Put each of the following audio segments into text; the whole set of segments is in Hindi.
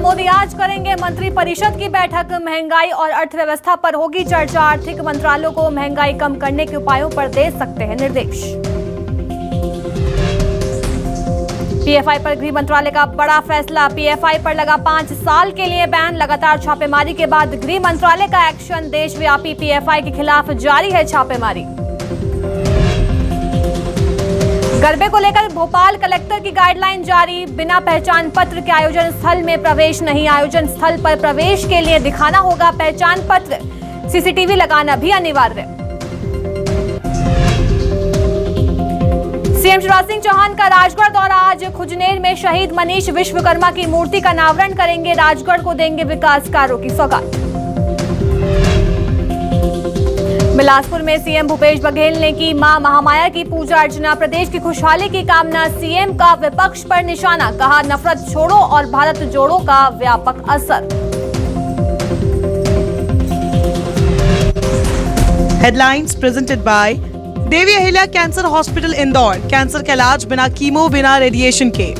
मोदी आज करेंगे मंत्री परिषद की बैठक। महंगाई और अर्थव्यवस्था पर होगी चर्चा। आर्थिक मंत्रालयों को महंगाई कम करने के उपायों पर दे सकते हैं निर्देश। पीएफआई पर गृह मंत्रालय का बड़ा फैसला। पीएफआई पर लगा 5 साल के लिए बैन। लगातार छापेमारी के बाद गृह मंत्रालय का एक्शन। देशव्यापी पीएफआई के खिलाफ जारी है छापेमारी। गरबे को लेकर भोपाल कलेक्टर की गाइडलाइन जारी। बिना पहचान पत्र के आयोजन स्थल में प्रवेश नहीं। आयोजन स्थल पर प्रवेश के लिए दिखाना होगा पहचान पत्र। सीसीटीवी लगाना भी अनिवार्य। सीएम शिवराज सिंह चौहान का राजगढ़ दौरा। आज खुजनेर में शहीद मनीष विश्वकर्मा की मूर्ति का अनावरण करेंगे। राजगढ़ को देंगे विकास कार्यों की सौगात। बिलासपुर में सीएम भूपेश बघेल ने की मां महामाया की पूजा अर्चना। प्रदेश की खुशहाली की कामना। सीएम का विपक्ष पर निशाना। कहा नफरत छोड़ो और भारत जोड़ो का व्यापक असर। Headlines presented by Devi Ahilya cancer hospital Indore. Cancer का इलाज बिना कीमो, बिना रेडिएशन के।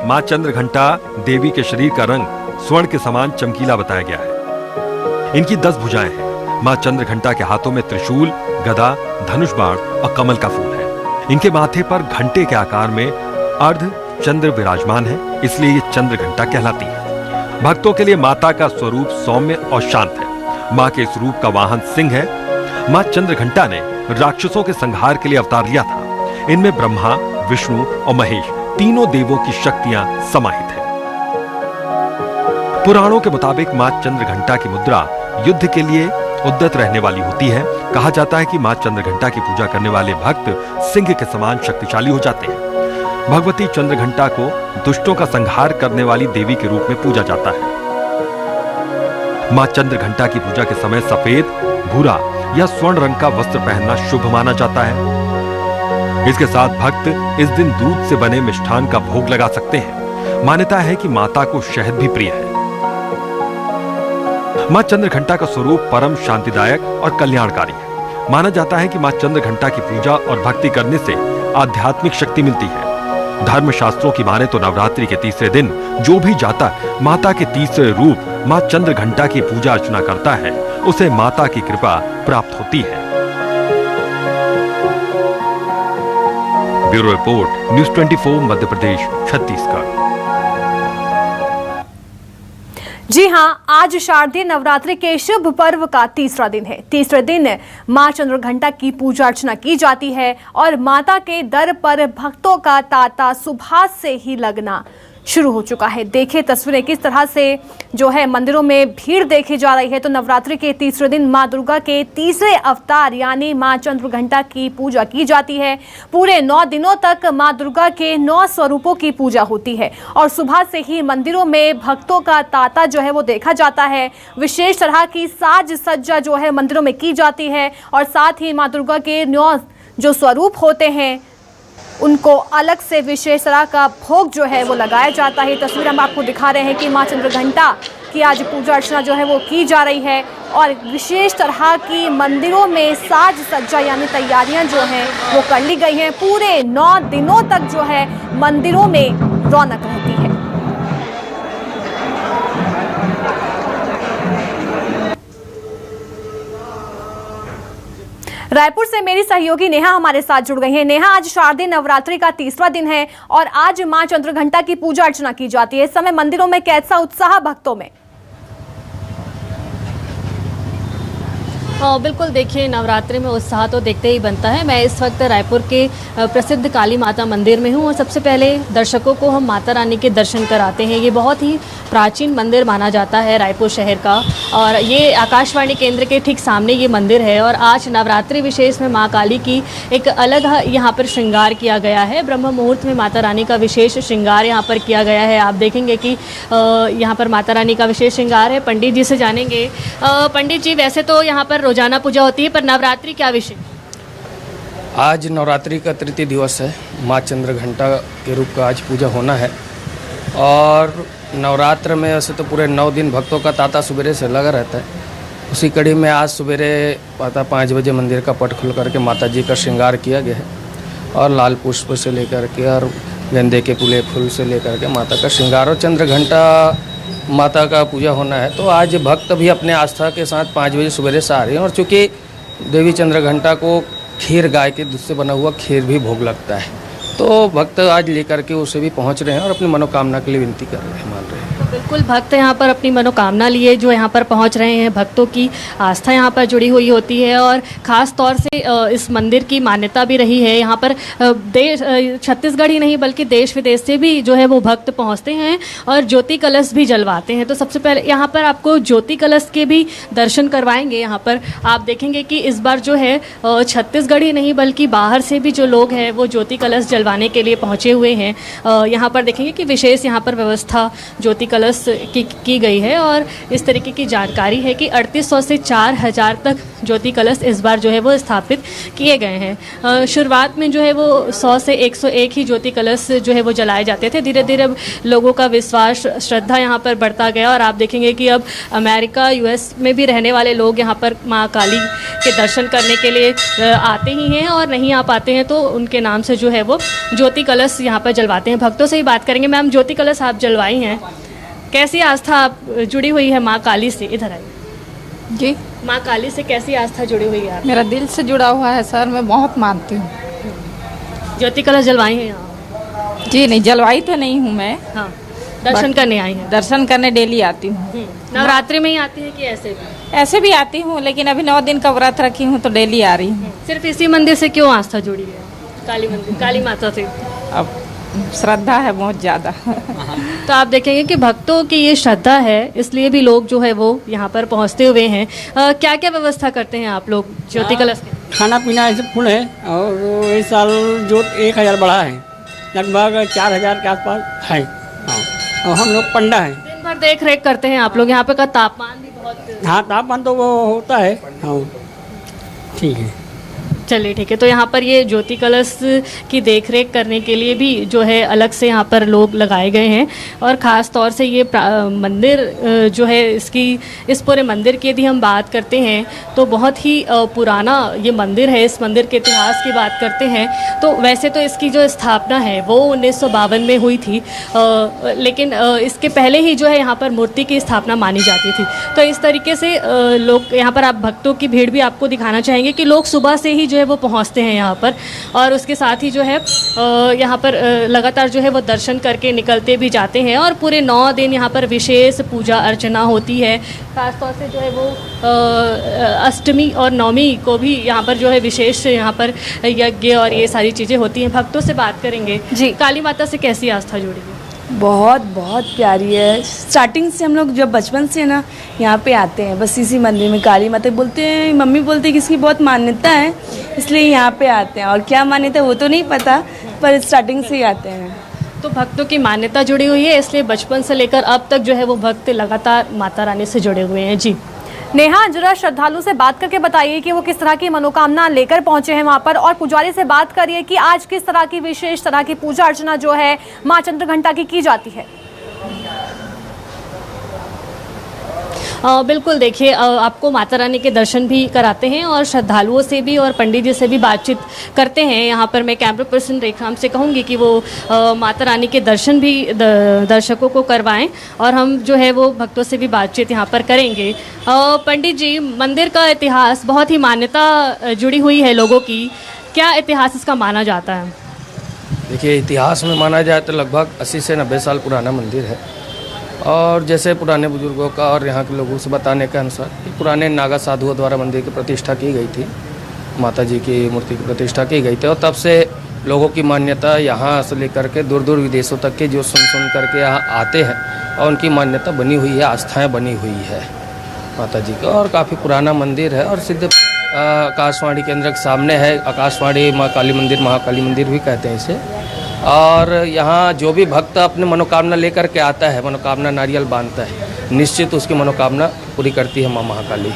मां चंद्रघंटा देवी के शरीर का रंग स्वर्ण के समान चमकीला बताया गया है। इनकी 10 भुजाएं हैं। मां चंद्रघंटा के हाथों में त्रिशूल, गदा, धनुष बाण और कमल का फूल है। इनके माथे पर घंटे के आकार में अर्ध चंद्र विराजमान है, इसलिए ये चंद्रघंटा कहलाती है। भक्तों के लिए माता का स्वरूप सौम्य और शांत है। मां के इस रूप का वाहन सिंह है। मां चंद्रघंटा ने राक्षसों के संहार के लिए अवतार लिया था। इनमें ब्रह्मा, विष्णु और महेश तीनों देवों की शक्तियां समाहित हैं। पुराणों के मुताबिक मां चंद्रघंटा की मुद्रा युद्ध के लिए उद्यत रहने वाली होती है। कहा जाता है कि मां चंद्रघंटा की पूजा करने वाले भक्त सिंह के समान शक्तिशाली हो जाते हैं। भगवती चंद्रघंटा को दुष्टों का संहार करने वाली देवी के रूप में पूजा जाता है। मां चंद्रघंटा की पूजा के समय सफेद, भूरा या स्वर्ण रंग का वस्त्र पहनना शुभ माना जाता है। इसके साथ भक्त इस दिन दूध से बने मिष्ठान का भोग लगा सकते हैं। मान्यता है कि माता को शहद भी प्रिय है। मां चंद्रघंटा का स्वरूप परम शांतिदायक और कल्याणकारी है। माना जाता है कि मां चंद्रघंटा की पूजा और भक्ति करने से आध्यात्मिक शक्ति मिलती है। धर्म शास्त्रों की माने तो नवरात्रि के तीसरे दिन जो भी जातक माता के तीसरे रूप मां चंद्रघंटा की पूजा अर्चना करता है, उसे माता की कृपा प्राप्त होती है। Bureau report, news 24 Madhya Pradesh, Chhattisgarh. जी हां, आज शारदीय नवरात्रि के शुभ पर्व का तीसरा दिन है। तीसरे दिन मां चंद्रघंटा की पूजा अर्चना की जाती है और माता के दर पर भक्तों का तांता सुबह से ही लगना शुरू हो चुका है। देखिए तस्वीरें किस तरह से जो है मंदिरों में भीड़ देखी जा रही है। तो नवरात्रि के तीसरे दिन मां दुर्गा के तीसरे अवतार यानी मां चंद्रघंटा की पूजा की जाती है। पूरे 9 दिनों तक मां दुर्गा के 9 स्वरूपों की पूजा होती है और सुबह से ही मंदिरों में भक्तों का तांता जो है वो देखा जाता है। विशेष तरह की साज सज्जा जो है मंदिरों में की जाती है और साथ ही मां दुर्गा के 9 जो स्वरूप होते हैं उनको अलग से विशेष तरह का भोग जो है वो लगाया जाता है। तस्वीर हम आपको दिखा रहे हैं कि मां चंद्रघंटा की आज पूजा अर्चना जो है वो की जा रही है और विशेष तरह की मंदिरों में साज सज्जा यानी तैयारियां जो हैं वो कर ली गई हैं। पूरे 9 दिनों तक जो है मंदिरों में रौनक रहती है। रायपुर से मेरी सहयोगी नेहा हमारे साथ जुड़ गई हैं। नेहा, आज शारदीय नवरात्रि का तीसरा दिन है और आज मां चंद्रघंटा की पूजा अर्चना की जाती है। इस समय मंदिरों में कैसा उत्साह भक्तों में? बिल्कुल, देखिए नवरात्रि में उत्साह तो देखते ही बनता है। मैं इस वक्त रायपुर के प्रसिद्ध काली माता मंदिर में हूँ और सबसे पहले दर्शकों को हम माता रानी के दर्शन कराते हैं। ये बहुत ही प्राचीन मंदिर माना जाता है रायपुर शहर का और ये आकाशवाणी केंद्र के ठीक सामने ये मंदिर है और आज नवरात्रि विशेष में माँ काली की एक अलग यहाँ पर श्रृंगार किया गया है। ब्रह्म मुहूर्त में माता रानी का विशेष श्रृंगार यहाँ पर किया गया है। आप देखेंगे कि यहाँ पर माता रानी का विशेष श्रृंगार है। पंडित जी से जानेंगे। पंडित जी, वैसे तो यहाँ पर रोजाना पूजा होती है पर नवरात्रि क्या विषय? आज नवरात्रि का तृतीय दिवस है। माँ चंद्र घंटा के रूप का आज पूजा होना है और नवरात्र में वैसे तो पूरे 9 दिन भक्तों का तांता सुबेरे से लगा रहता है। उसी कड़ी में आज सुबेरे 5 बजे मंदिर का पट खुल करके माता जी का श्रृंगार किया गया है और लाल पुष्प से लेकर के और गेंदे के पुले फूल से लेकर के माता का श्रृंगार और चंद्र घंटा माता का पूजा होना है। तो आज भक्त भी अपने आस्था के साथ 5 बजे सुबह से आ रहे हैं और चूँकि देवी चंद्र घंटा को खीर गाय के दूध से बना हुआ खीर भी भोग लगता है तो भक्त आज लेकर के उसे भी पहुंच रहे हैं और अपनी मनोकामना के लिए विनती कर रहे हैं, मान रहे हैं। बिल्कुल, भक्त यहाँ पर अपनी मनोकामना लिए जो यहाँ पर पहुँच रहे हैं। भक्तों की आस्था यहाँ पर जुड़ी हुई होती है और ख़ास तौर से इस मंदिर की मान्यता भी रही है। यहाँ पर छत्तीसगढ़ ही नहीं बल्कि देश विदेश से भी जो है वो भक्त पहुँचते हैं और ज्योति कलश भी जलवाते हैं। तो सबसे पहले यहाँ पर आपको ज्योति कलश के भी दर्शन करवाएंगे। यहाँ पर आप देखेंगे कि इस बार जो है छत्तीसगढ़ ही नहीं बल्कि बाहर से भी जो लोग हैं वो ज्योति कलश जलवाने के लिए पहुँचे हुए हैं। यहाँ पर देखेंगे कि विशेष यहाँ पर व्यवस्था ज्योति कलश की गई है और इस तरीके की जानकारी है कि 3800 से 4000 तक ज्योति कलश इस बार जो है वो स्थापित किए गए हैं। शुरुआत में जो है वो 100 से 101 ही ज्योति कलश जो है वो जलाए जाते थे। धीरे धीरे लोगों का विश्वास श्रद्धा यहाँ पर बढ़ता गया और आप देखेंगे कि अब अमेरिका US में भी रहने वाले लोग यहाँ पर माँ काली के दर्शन करने के लिए आते ही हैं और नहीं आ पाते हैं तो उनके नाम से जो है वो ज्योति कलश यहाँ पर जलवाते हैं। भक्तों से ही बात करेंगे। मैम, ज्योति कलश आप जलवाई हैं, कैसी आस्था आप जुड़ी हुई है माँ काली से? इधर आइए जी। माँ काली से कैसी आस्था जुड़ी हुई है? मेरा दिल से जुड़ा हुआ है सर, मैं बहुत मानती हूँ। ज्योति कलश जलवाई हैं यहाँ? जी नहीं, जलवाई तो नहीं हूँ मैं। हाँ, दर्शन करने आई हैं? दर्शन करने डेली आती हूँ। नवरात्रि में ही आती है कि ऐसे भी? ऐसे भी आती हूँ लेकिन अभी 9 दिन का व्रत रखी हूँ तो डेली आ रही हूँ। सिर्फ इसी मंदिर से क्यों आस्था जुड़ी है? काली मंदिर, काली माता से अब श्रद्धा है बहुत ज़्यादा। तो आप देखेंगे कि भक्तों की ये श्रद्धा है इसलिए भी लोग जो है वो यहाँ पर पहुँचते हुए हैं। क्या क्या व्यवस्था करते हैं आप लोग ज्योति कलश के? खाना पीना ऐसे फुल है और इस साल जो 1000 बढ़ा है, लगभग 4000 के आसपास है। हाँ, और हम लोग पंडा हैं। दिन भर देख रेख करते हैं आप लोग। यहाँ पे का तापमान भी बहुत? हाँ, तापमान तो वो होता है। हाँ, ठीक है। चलिए ठीक है। तो यहाँ पर ये ज्योति कलश की देखरेख करने के लिए भी जो है अलग से यहाँ पर लोग लगाए गए हैं और ख़ास तौर से ये मंदिर जो है इस पूरे मंदिर की यदि हम बात करते हैं तो बहुत ही पुराना ये मंदिर है। इस मंदिर के इतिहास की बात करते हैं तो वैसे तो इसकी जो स्थापना है वो 1952 में हुई थी, लेकिन इसके पहले ही जो है यहाँ पर मूर्ति की स्थापना मानी जाती थी। तो इस तरीके से लोग यहाँ पर, आप भक्तों की भीड़ भी आपको दिखाना चाहेंगे कि लोग सुबह से ही जो है वो पहुंचते हैं यहाँ पर और उसके साथ ही जो है यहाँ पर लगातार जो है वो दर्शन करके निकलते भी जाते हैं और पूरे 9 दिन यहाँ पर विशेष पूजा अर्चना होती है। खासतौर से जो है वो अष्टमी और नवमी को भी यहाँ पर जो है विशेष यहाँ पर यज्ञ और ये सारी चीज़ें होती हैं। भक्तों से बात करेंगे जी। काली माता से कैसी आस्था जुड़ी है? बहुत बहुत प्यारी है। स्टार्टिंग से हम लोग जब बचपन से ना यहाँ पे आते हैं, बस इसी मंदिर में काली माता बोलते हैं, मम्मी बोलते हैं कि इसकी बहुत मान्यता है इसलिए यहाँ पे आते हैं और क्या मान्यता वो तो नहीं पता पर स्टार्टिंग से ही आते हैं। तो भक्तों की मान्यता जुड़ी हुई है इसलिए बचपन से लेकर अब तक जो है वो भक्त लगातार माता रानी से जुड़े हुए हैं। जी नेहा, जरा श्रद्धालु से बात करके बताइए कि वो किस तरह की मनोकामना लेकर पहुंचे हैं वहां पर और पुजारी से बात करिए कि आज किस तरह की विशेष तरह की पूजा अर्चना जो है मां चंद्र घंटा की जाती है। बिल्कुल, देखिए आपको माता रानी के दर्शन भी कराते हैं और श्रद्धालुओं से भी और पंडित जी से भी बातचीत करते हैं। यहाँ पर मैं कैमरा पर्सन रेखाम से कहूँगी कि वो माता रानी के दर्शन भी दर्शकों को करवाएं और हम जो है वो भक्तों से भी बातचीत यहाँ पर करेंगे। पंडित जी, मंदिर का इतिहास, बहुत ही मान्यता जुड़ी हुई है लोगों की, क्या इतिहास इसका माना जाता है? देखिए, इतिहास में माना जाए तो लगभग 80 से 90 साल पुराना मंदिर है और जैसे पुराने बुजुर्गों का और यहाँ के लोगों से बताने के अनुसार कि पुराने नागा साधुओं द्वारा मंदिर की प्रतिष्ठा की गई थी, माता जी की मूर्ति की प्रतिष्ठा की गई थी और तब से लोगों की मान्यता यहाँ से लेकर के दूर दूर विदेशों तक के जो सुन करके यहाँ आते हैं और उनकी मान्यता बनी हुई है, आस्थाएं बनी हुई है माता जी का। और काफ़ी पुराना मंदिर है और सिद्ध आकाशवाणी केंद्र के सामने है। आकाशवाणी माँ काली मंदिर, महाकाली मंदिर भी कहते हैं इसे। और यहाँ जो भी भक्त अपने मनोकामना लेकर के आता है, मनोकामना नारियल बांधता है, निश्चित उसकी मनोकामना पूरी करती है माँ महाकाली।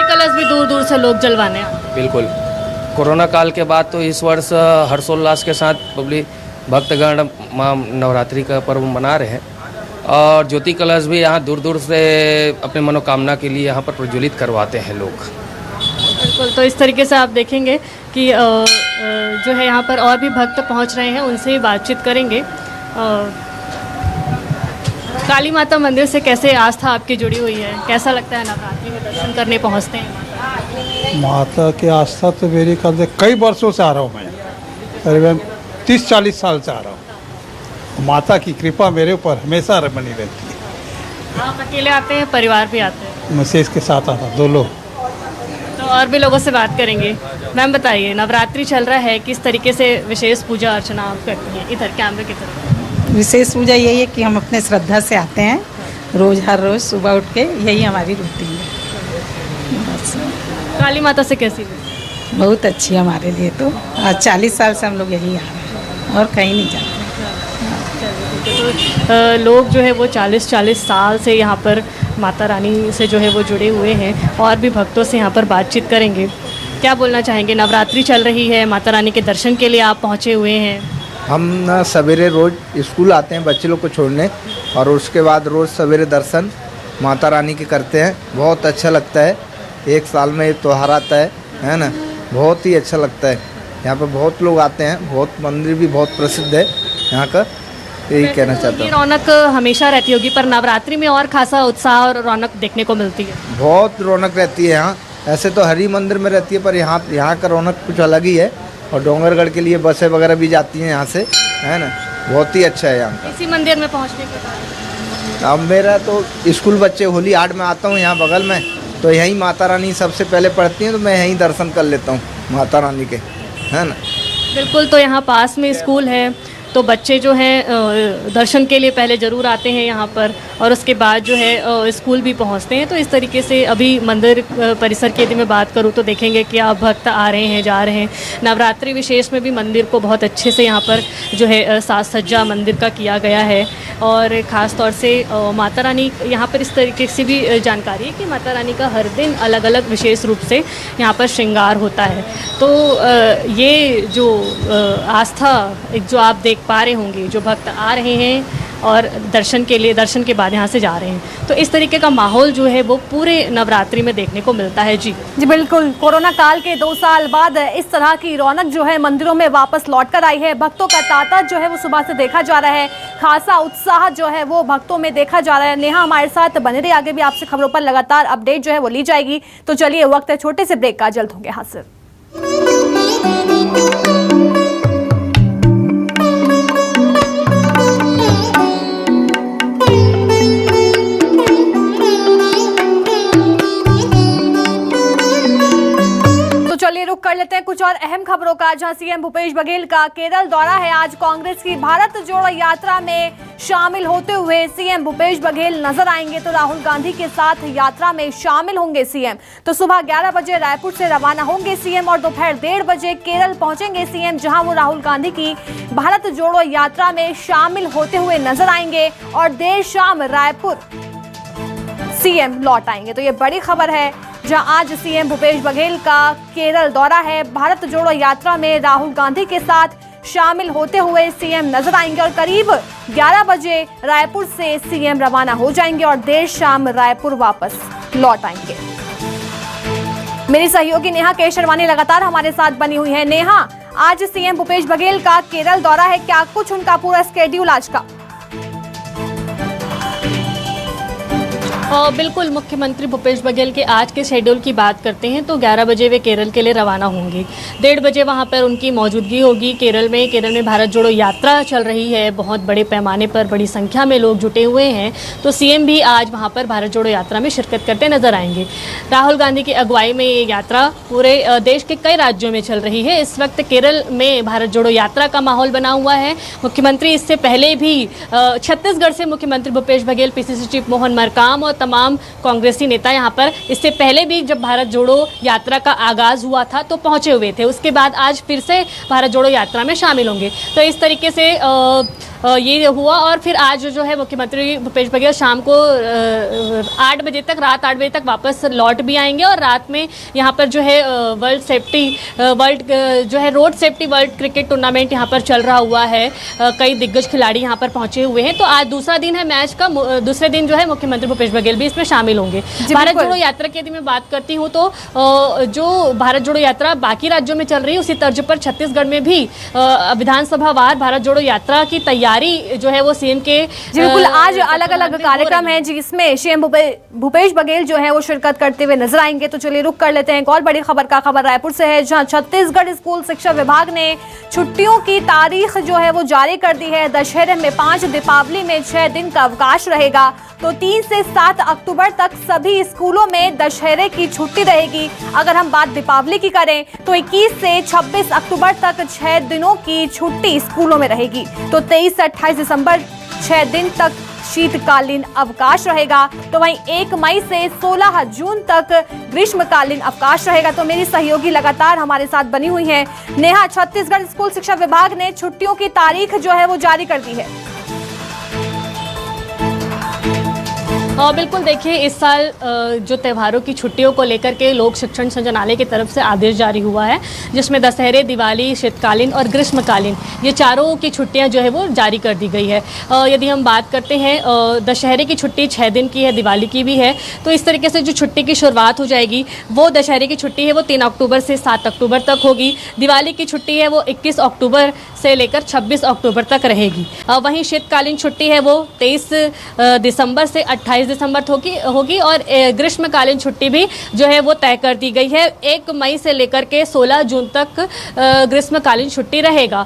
कलश भी दूर दूर से लोग जलवाने आते हैं। बिल्कुल, कोरोना काल के बाद तो इस वर्ष हर्षोल्लास के साथ पब्लिक भक्तगण माँ नवरात्रि का पर्व मना रहे हैं और ज्योति कलश भी यहाँ दूर दूर से अपने मनोकामना के लिए यहाँ पर प्रज्वलित करवाते हैं लोग। बिल्कुल, तो इस तरीके से आप देखेंगे कि जो है यहाँ पर और भी भक्त पहुँच रहे हैं, उनसे ही बातचीत करेंगे। काली माता मंदिर से कैसे आस्था आपकी जुड़ी हुई है, कैसा लगता है नवरात्रि में दर्शन करने पहुँचते हैं? माता की आस्था तो मेरी ख्याल से कई वर्षों से आ रहा हूँ मैं, करीबन 30-40 साल से आ रहा हूँ। माता की कृपा मेरे ऊपर हमेशा बनी रहती है। आप अकेले आते हैं, परिवार भी आते हैं? मैसेज के साथ आता, 2 लोग। तो और भी लोगों से बात करेंगे। मैम बताइए, नवरात्रि चल रहा है, किस तरीके से विशेष पूजा अर्चना आप करती हैं? इधर कैमरे की तरफ। विशेष पूजा यही है कि हम अपने श्रद्धा से आते हैं, रोज़ हर रोज़ सुबह उठ के, यही हमारी रूटीन है बस। काली माता से कैसी? बहुत अच्छी है हमारे लिए तो। आज 40 साल से हम लोग यही आ रहे हैं और कहीं नहीं जाते। तो लोग जो है वो 40 साल से यहाँ पर माता रानी से जो है वो जुड़े हुए हैं और भी भक्तों से यहाँ पर बातचीत करेंगे। क्या बोलना चाहेंगे? नवरात्रि चल रही है, माता रानी के दर्शन के लिए आप पहुँचे हुए हैं। हम ना सवेरे रोज़ स्कूल आते हैं बच्चे लोग को छोड़ने और उसके बाद रोज़ सवेरे दर्शन माता रानी के करते हैं। बहुत अच्छा लगता है, एक साल में त्यौहार आता है ना, बहुत ही अच्छा लगता है। यहाँ पर बहुत लोग आते हैं, बहुत मंदिर भी बहुत प्रसिद्ध है यहाँ का, यही कहना चाहता हूँ। रौनक हमेशा रहती होगी पर नवरात्रि में और खासा उत्साह और रौनक देखने को मिलती है। बहुत रौनक रहती है यहाँ, ऐसे तो हर ही मंदिर में रहती है पर यहाँ का रौनक कुछ अलग ही है। और डोंगरगढ़ के लिए बसें वगैरह भी जाती हैं यहाँ से, है ना, बहुत ही अच्छा है यहाँ का। इसी मंदिर में पहुँचने के बाद अब मेरा तो स्कूल बच्चे होली 8 में आता हूँ यहाँ बगल में, तो यहीं माता रानी सबसे पहले पढ़ती हैं तो मैं यहीं दर्शन कर लेता हूँ माता रानी के, है ना। बिल्कुल, तो यहाँ पास में स्कूल है तो बच्चे जो हैं दर्शन के लिए पहले ज़रूर आते हैं यहाँ पर और उसके बाद जो है स्कूल भी पहुँचते हैं। तो इस तरीके से अभी मंदिर परिसर की यदि मैं बात करूँ तो देखेंगे कि आप भक्त आ रहे हैं, जा रहे हैं। नवरात्रि विशेष में भी मंदिर को बहुत अच्छे से यहाँ पर जो है साज सज्जा मंदिर का किया गया है और ख़ास तौर से माता रानी यहाँ पर इस तरीके से भी जानकारी है कि माता रानी का हर दिन अलग अलग विशेष रूप से यहाँ पर श्रृंगार होता है। तो ये जो आस्था जो आप देख पा रहे होंगे, जो भक्त आ रहे हैं और दर्शन के लिए, दर्शन के बाद यहाँ से जा रहे हैं, तो इस तरीके का माहौल जो है वो पूरे नवरात्रि में देखने को मिलता है। जी बिल्कुल, कोरोना काल के 2 साल बाद इस तरह की रौनक जो है मंदिरों में वापस लौट कर आई है। भक्तों का तांता जो है वो सुबह से देखा जा रहा है, खासा उत्साह जो है वो भक्तों में देखा जा रहा है। नेहा हमारे साथ बने रही, आगे भी आपसे खबरों पर लगातार अपडेट जो है वो ली जाएगी। तो चलिए वक्त है छोटे से ब्रेक का, जल्द होंगे हाजिर। चलिए रुक कर लेते हैं कुछ और अहम खबरों का, जहां सीएम भूपेश बघेल का केरल दौरा है। आज कांग्रेस की भारत जोड़ो यात्रा में शामिल होते हुए सीएम भूपेश बघेल नजर आएंगे, तो राहुल गांधी के साथ यात्रा में शामिल होंगे सीएम। तो सुबह 11 बजे रायपुर से रवाना होंगे सीएम और दोपहर 1:30 बजे केरल पहुंचेंगे सीएम, जहां वो राहुल गांधी की भारत जोड़ो यात्रा में शामिल होते हुए नजर आएंगे और देर शाम रायपुर सीएम लौट आएंगे। तो ये बड़ी खबर है, जहां आज सीएम भूपेश बघेल का केरल दौरा है। भारत जोड़ो यात्रा में राहुल गांधी के साथ शामिल होते हुए सीएम नजर आएंगे और करीब 11 बजे रायपुर से सीएम रवाना हो जाएंगे और देर शाम रायपुर वापस लौट आएंगे। मेरी सहयोगी नेहा केशरवानी लगातार हमारे साथ बनी हुई है। नेहा, आज सीएम भूपेश बघेल का केरल दौरा है, क्या कुछ उनका पूरा स्केड्यूल आज का? बिल्कुल, मुख्यमंत्री भूपेश बघेल के आज के शेड्यूल की बात करते हैं तो 11 बजे वे केरल के लिए रवाना होंगे। 1:30 बजे वहां पर उनकी मौजूदगी होगी केरल में भारत जोड़ो यात्रा चल रही है। बहुत बड़े पैमाने पर बड़ी संख्या में लोग जुटे हुए हैं, तो सीएम भी आज वहां पर भारत जोड़ो यात्रा में शिरकत करते नजर आएंगे। राहुल गांधी की अगुवाई में ये यात्रा पूरे देश के कई राज्यों में चल रही है। इस वक्त केरल में भारत जोड़ो यात्रा का माहौल बना हुआ है। मुख्यमंत्री इससे पहले भी छत्तीसगढ़ से मुख्यमंत्री भूपेश बघेल, पीसीसी चीफ मोहन मरकाम और तमाम कांग्रेसी नेता यहां पर इससे पहले भी जब भारत जोड़ो यात्रा का आगाज हुआ था तो पहुंचे हुए थे। उसके बाद आज फिर से भारत जोड़ो यात्रा में शामिल होंगे। तो इस तरीके से ये हुआ और फिर आज जो है मुख्यमंत्री भूपेश बघेल शाम को 8 बजे तक, रात 8 बजे तक वापस लौट भी आएंगे और रात में यहाँ पर जो है road safety world cricket tournament यहाँ पर चल रहा हुआ है। कई दिग्गज खिलाड़ी यहाँ पर पहुंचे हुए हैं। तो आज दूसरा दिन है मैच का, दूसरे दिन जो है मुख्यमंत्री भूपेश बघेल भी इसमें शामिल होंगे। भारत जोड़ो यात्रा की यदि मैं बात करती हूँ तो जो भारत जोड़ो यात्रा बाकी राज्यों में चल रही है उसी तर्ज पर छत्तीसगढ़ में भी विधानसभा वार भारत जोड़ो यात्रा की तैयारी जो है वो सीएम के बिल्कुल आज अलग अलग कार्यक्रम है जिसमें सीएम भूपेश बघेल जो है वो शिरकत करते हुए नजर आएंगे। तो चलिए रुक कर लेते हैं एक और बड़ी खबर रायपुर से है, जहां छत्तीसगढ़ स्कूल शिक्षा विभाग ने छुट्टियों की तारीख जो है वो जारी कर दी है। दशहरे में 5, दीपावली में 6 दिन का अवकाश रहेगा। तो 3 से 7 अक्टूबर तक सभी स्कूलों में दशहरे की छुट्टी रहेगी। अगर हम बात दीपावली की करें तो 21 से 26 अक्टूबर तक 6 दिनों की छुट्टी स्कूलों में रहेगी। तो 23 से 28 दिसंबर 6 दिन तक शीतकालीन अवकाश रहेगा। तो वहीं 1 मई से 16 जून तक ग्रीष्मकालीन अवकाश रहेगा। तो मेरी सहयोगी लगातार हमारे साथ बनी हुई हैं। नेहा, छत्तीसगढ़ स्कूल शिक्षा विभाग ने छुट्टियों की तारीख जो है वो जारी कर दी है। बिल्कुल, देखिए इस साल जो त्योहारों की छुट्टियों को लेकर के लोक शिक्षण संचालनालय की तरफ से आदेश जारी हुआ है, जिसमें दशहरे, दिवाली, शीतकालीन और ग्रीष्मकालीन ये चारों की छुट्टियां जो है वो जारी कर दी गई है। यदि हम बात करते हैं दशहरे की छुट्टी 6 दिन की है, दिवाली की भी है। तो इस तरीके से जो छुट्टी की शुरुआत हो जाएगी वो दशहरे की छुट्टी है वो 3 अक्टूबर से 7 अक्टूबर तक होगी। दिवाली की छुट्टी है वो 21 अक्टूबर से लेकर 26 अक्टूबर तक रहेगी। वहीं शीतकालीन छुट्टी है वो 23 दिसंबर से 28 दिसंबर होगी और ग्रीष्मकालीन छुट्टी भी जो है वो तय कर दी गई है। 1 मई से लेकर के 16 जून तक ग्रीष्मकालीन छुट्टी रहेगा।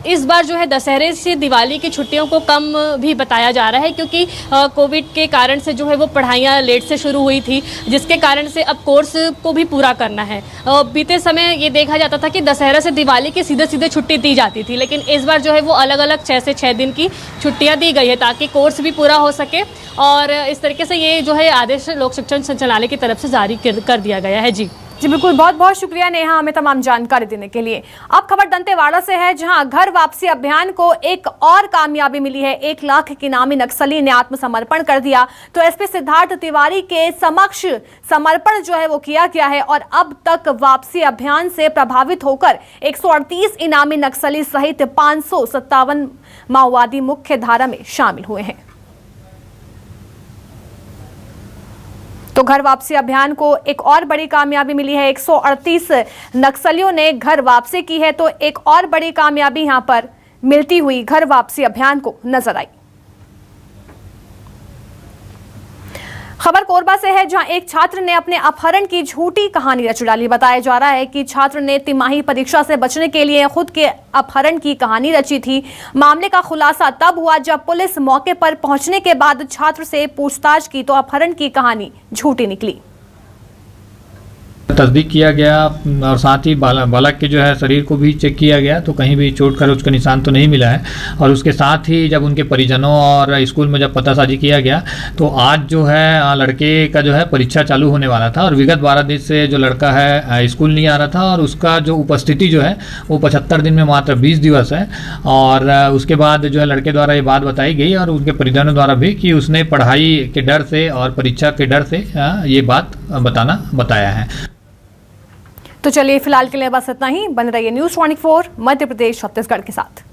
इस बार जो है दशहरे से दिवाली की छुट्टियों को कम भी बताया जा रहा है, क्योंकि कोविड के कारण से जो है वो पढ़ाइयाँ लेट से शुरू हुई थी, जिसके कारण से अब कोर्स को भी पूरा करना है। बीते समय ये देखा जाता था कि दशहरा से दिवाली की सीधे छुट्टी दी जाती थी, लेकिन इस बार जो है वो अलग अलग 6 से 6 दिन की छुट्टियाँ दी गई है ताकि कोर्स भी पूरा हो सके। और इस तरीके से ये जो है आदेश लोक शिक्षण संचालनालय की तरफ से जारी कर दिया गया है। जी बिल्कुल, बहुत बहुत शुक्रिया नेहा हमें तमाम जानकारी देने के लिए। अब खबर दंतेवाड़ा से है, जहां घर वापसी अभियान को एक और कामयाबी मिली है। 1 लाख के नामी नक्सली ने आत्मसमर्पण कर दिया। तो एसपी सिद्धार्थ तिवारी के समक्ष समर्पण जो है वो किया गया है और अब तक वापसी अभियान से प्रभावित होकर 138 इनामी नक्सली सहित 557 माओवादी मुख्य धारा में शामिल हुए हैं। तो घर वापसी अभियान को एक और बड़ी कामयाबी मिली है। 138 नक्सलियों ने घर वापसी की है। तो एक और बड़ी कामयाबी यहां पर मिलती हुई घर वापसी अभियान को नजर आई। खबर कोरबा से है, जहां एक छात्र ने अपने अपहरण की झूठी कहानी रच डाली। बताया जा रहा है कि छात्र ने तिमाही परीक्षा से बचने के लिए खुद के अपहरण की कहानी रची थी। मामले का खुलासा तब हुआ जब पुलिस मौके पर पहुंचने के बाद छात्र से पूछताछ की तो अपहरण की कहानी झूठी निकली। तस्दीक किया गया और साथ ही बालक के जो है शरीर को भी चेक किया गया, तो कहीं भी चोट खरोच का निशान तो नहीं मिला है। और उसके साथ ही जब उनके परिजनों और स्कूल में जब पतासाजी किया गया तो आज जो है लड़के का जो है परीक्षा चालू होने वाला था और विगत 12 दिन से जो लड़का है स्कूल नहीं आ रहा था और उसका जो उपस्थिति जो है वो 75 दिन में मात्र 20 दिवस है। और उसके बाद जो है लड़के द्वारा ये बात बताई गई और उनके परिजनों द्वारा भी कि उसने पढ़ाई के डर से और परीक्षा के डर से ये बात बताया है। तो चलिए फिलहाल के लिए बस इतना ही। बन रहिए न्यूज़ 24 मध्य प्रदेश छत्तीसगढ़ के साथ।